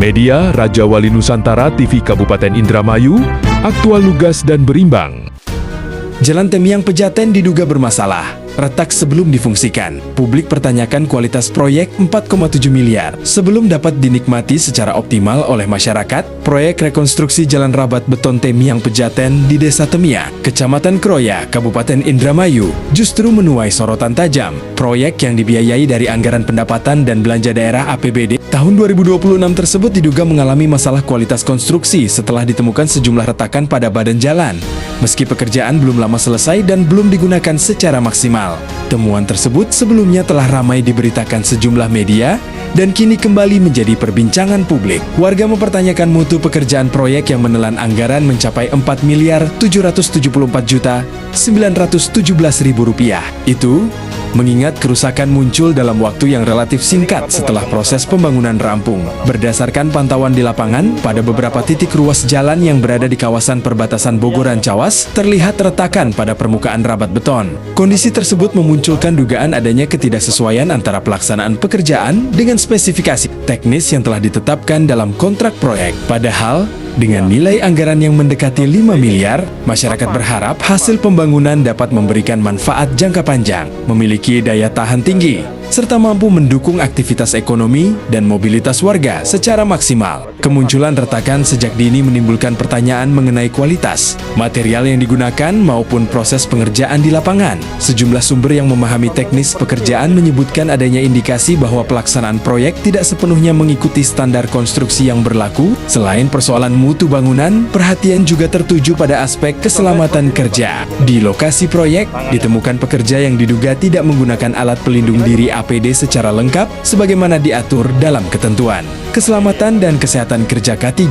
Media Raja Wali Nusantara TV Kabupaten Indramayu, aktual, lugas, dan berimbang. Jalan Temiang Pejaten diduga bermasalah, retak sebelum difungsikan. Publik pertanyakan kualitas proyek 4,7 miliar. Sebelum dapat dinikmati secara optimal oleh masyarakat, proyek rekonstruksi Jalan Rabat Beton Temiang Pejaten di Desa Temiang, Kecamatan Kroya, Kabupaten Indramayu, justru menuai sorotan tajam. Proyek yang dibiayai dari anggaran pendapatan dan belanja daerah APBD tahun 2026 tersebut diduga mengalami masalah kualitas konstruksi setelah ditemukan sejumlah retakan pada badan jalan. Meski pekerjaan belum lama selesai dan belum digunakan secara maksimal. Temuan tersebut sebelumnya telah ramai diberitakan sejumlah media dan kini kembali menjadi perbincangan publik. Warga mempertanyakan mutu pekerjaan proyek yang menelan anggaran mencapai 4 miliar 774 juta 917 ribu rupiah. Itu mengingat kerusakan muncul dalam waktu yang relatif singkat setelah proses pembangunan rampung. Berdasarkan pantauan di lapangan, pada beberapa titik ruas jalan yang berada di kawasan perbatasan Bogoran Cawas, terlihat retakan pada permukaan rabat beton. Kondisi tersebut memunculkan dugaan adanya ketidaksesuaian antara pelaksanaan pekerjaan dengan spesifikasi teknis yang telah ditetapkan dalam kontrak proyek. Padahal, dengan nilai anggaran yang mendekati 5 miliar, masyarakat berharap hasil pembangunan dapat memberikan manfaat jangka panjang, memiliki daya tahan tinggi, serta mampu mendukung aktivitas ekonomi dan mobilitas warga secara maksimal. Kemunculan retakan sejak dini menimbulkan pertanyaan mengenai kualitas, material yang digunakan maupun proses pengerjaan di lapangan. Sejumlah sumber yang memahami teknis pekerjaan menyebutkan adanya indikasi bahwa pelaksanaan proyek tidak sepenuhnya mengikuti standar konstruksi yang berlaku. Selain persoalan mutu bangunan, perhatian juga tertuju pada aspek keselamatan kerja. Di lokasi proyek, ditemukan pekerja yang diduga tidak menggunakan alat pelindung diri APD secara lengkap sebagaimana diatur dalam ketentuan. Keselamatan dan kesehatan kerja K3,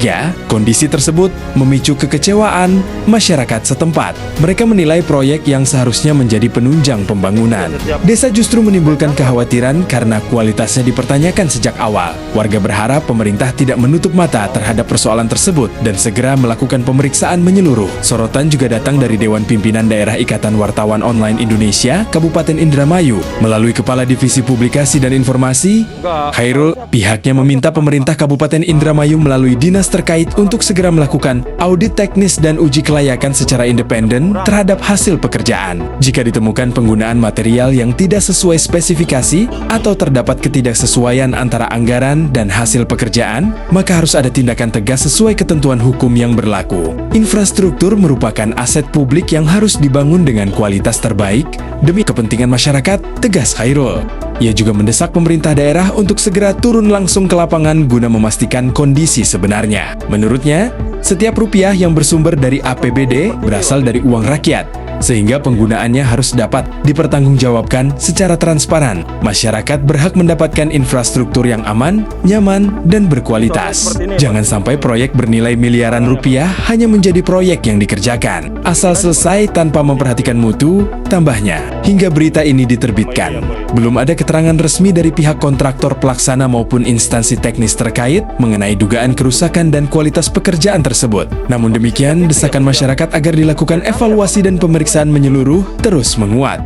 kondisi tersebut memicu kekecewaan masyarakat setempat. Mereka menilai proyek yang seharusnya menjadi penunjang pembangunan. Desa justru menimbulkan kekhawatiran karena kualitasnya dipertanyakan sejak awal. Warga berharap pemerintah tidak menutup mata terhadap persoalan tersebut dan segera melakukan pemeriksaan menyeluruh. Sorotan juga datang dari Dewan Pimpinan Daerah Ikatan Wartawan Online Indonesia, Kabupaten Indramayu. Melalui Kepala Divisi Publikasi dan Informasi, Khairul, pihaknya meminta pemerintah Kabupaten Indramayu melalui dinas terkait untuk segera melakukan audit teknis dan uji kelayakan secara independen terhadap hasil pekerjaan. Jika ditemukan penggunaan material yang tidak sesuai spesifikasi atau terdapat ketidaksesuaian antara anggaran dan hasil pekerjaan, maka harus ada tindakan tegas sesuai ketentuan hukum yang berlaku. Infrastruktur merupakan aset publik yang harus dibangun dengan kualitas terbaik demi kepentingan masyarakat, tegas Khairul. Ia juga mendesak pemerintah daerah untuk segera turun langsung ke lapangan guna memastikan kondisi sebenarnya. Menurutnya, setiap rupiah yang bersumber dari APBD berasal dari uang rakyat, sehingga penggunaannya harus dapat dipertanggungjawabkan secara transparan. Masyarakat berhak mendapatkan infrastruktur yang aman, nyaman, dan berkualitas. Jangan sampai proyek bernilai miliaran rupiah hanya menjadi proyek yang dikerjakan asal selesai tanpa memperhatikan mutu, tambahnya. Hingga berita ini diterbitkan, belum ada keterangan resmi dari pihak kontraktor pelaksana maupun instansi teknis terkait mengenai dugaan kerusakan dan kualitas pekerjaan tersebut. Namun demikian, desakan masyarakat agar dilakukan evaluasi dan pemeriksaan menyeluruh terus menguat.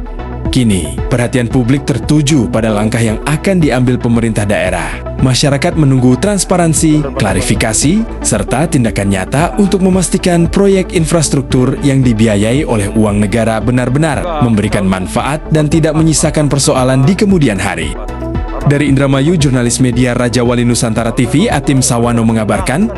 Kini, perhatian publik tertuju pada langkah yang akan diambil pemerintah daerah. Masyarakat menunggu transparansi, klarifikasi, serta tindakan nyata untuk memastikan proyek infrastruktur yang dibiayai oleh uang negara benar-benar memberikan manfaat dan tidak menyisakan persoalan di kemudian hari. Dari Indramayu, jurnalis media Raja Wali Nusantara TV, Atim Sawano mengabarkan,